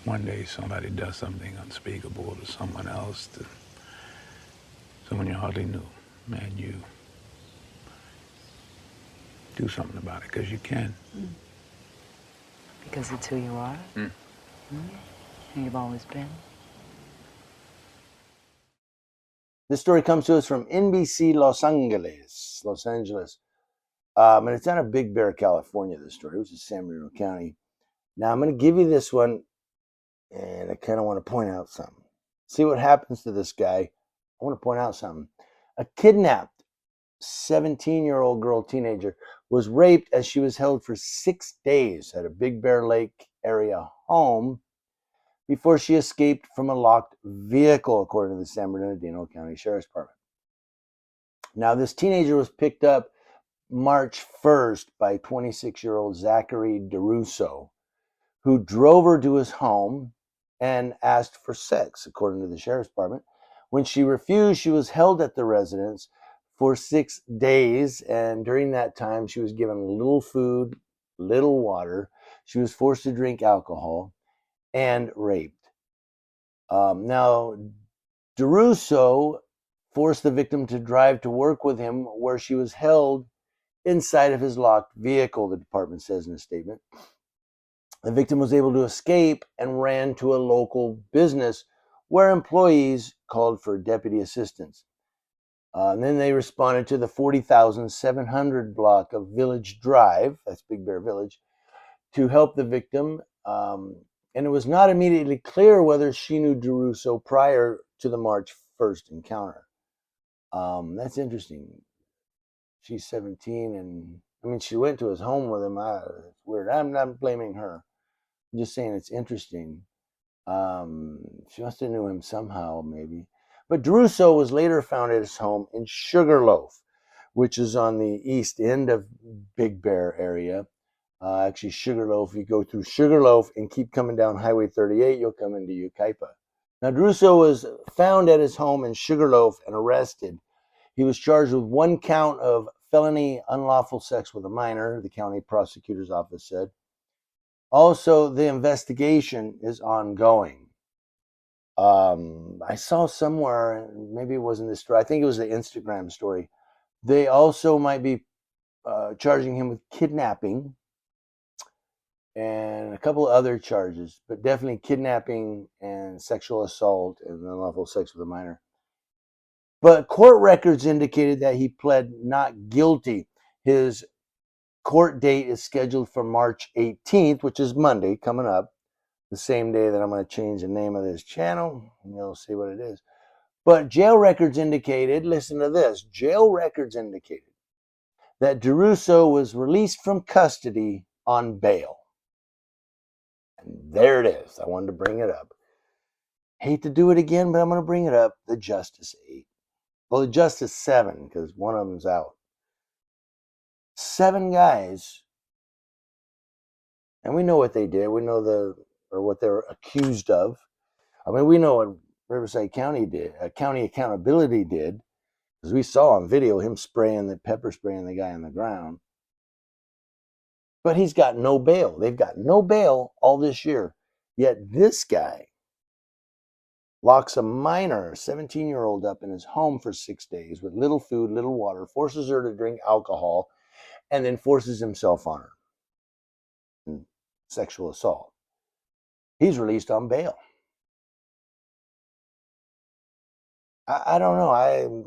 one day somebody does something unspeakable to someone else, to someone you hardly knew, and you do something about it because you can. Because it's who you are. And you've always been. This story comes to us from NBC Los Angeles. And it's out of Big Bear, California, this story, which is San Bernardino County. Now, I'm going to give you this one, and I kind of want to point out something. See what happens to this guy. I want to point out something. A kidnapped 17-year-old girl teenager was raped as she was held for 6 days at a Big Bear Lake area home before she escaped from a locked vehicle, according to the San Bernardino County Sheriff's Department. Now, this teenager was picked up March 1st by 26-year-old Zachary DeRusso, who drove her to his home and asked for sex, according to the Sheriff's Department. When she refused, she was held at the residence for 6 days, and during that time, she was given little food, little water. She was forced to drink alcohol and raped. Now, DeRusso forced the victim to drive to work with him, where she was held inside of his locked vehicle, the department says in a statement. The victim was able to escape and ran to a local business where employees called for deputy assistance. And then they responded to the 40,700 block of Village Drive, that's Big Bear Village, to help the victim. And it was not immediately clear whether she knew DeRusso prior to the March 1st encounter. That's interesting. She's 17, and I mean, she went to his home with him. It's weird. I'm not blaming her. I'm just saying it's interesting. She must have knew him somehow, maybe. But DeRusso was later found at his home in Sugarloaf, which is on the east end of Big Bear area. Actually, Sugarloaf, you go through Sugarloaf and keep coming down Highway 38, you'll come into Yucaipa. Now, DeRusso was found at his home in Sugarloaf and arrested. He was charged with 1 count of felony unlawful sex with a minor, the county prosecutor's office said. Also, the investigation is ongoing. I saw somewhere, maybe it wasn't this story, I think it was the Instagram story. They also might be charging him with kidnapping and a couple of other charges, but definitely kidnapping and sexual assault and unlawful sex with a minor. But court records indicated that he pled not guilty. His court date is scheduled for March 18th, which is Monday coming up, the same day that I'm going to change the name of this channel, and you'll see what it is. But jail records indicated, listen to this, jail records indicated that DeRusso was released from custody on bail. And there it is. I wanted to bring it up. Hate to do it again, but I'm going to bring it up. The Justice 8. Well, the Justice 7, because one of them's out. 7 guys, and we know what they did. We know what they're accused of. I mean, we know what Riverside County did, County Accountability did, because we saw on video him pepper spraying the guy on the ground. But he's got no bail. They've got no bail all this year. Yet this guy locks a minor, 17-year-old, up in his home for 6 days with little food, little water, forces her to drink alcohol, and then forces himself on her. And sexual assault. He's released on bail. I don't know.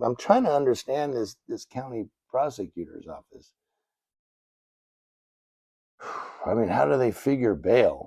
I'm trying to understand this county prosecutor's office. I mean, how do they figure bail?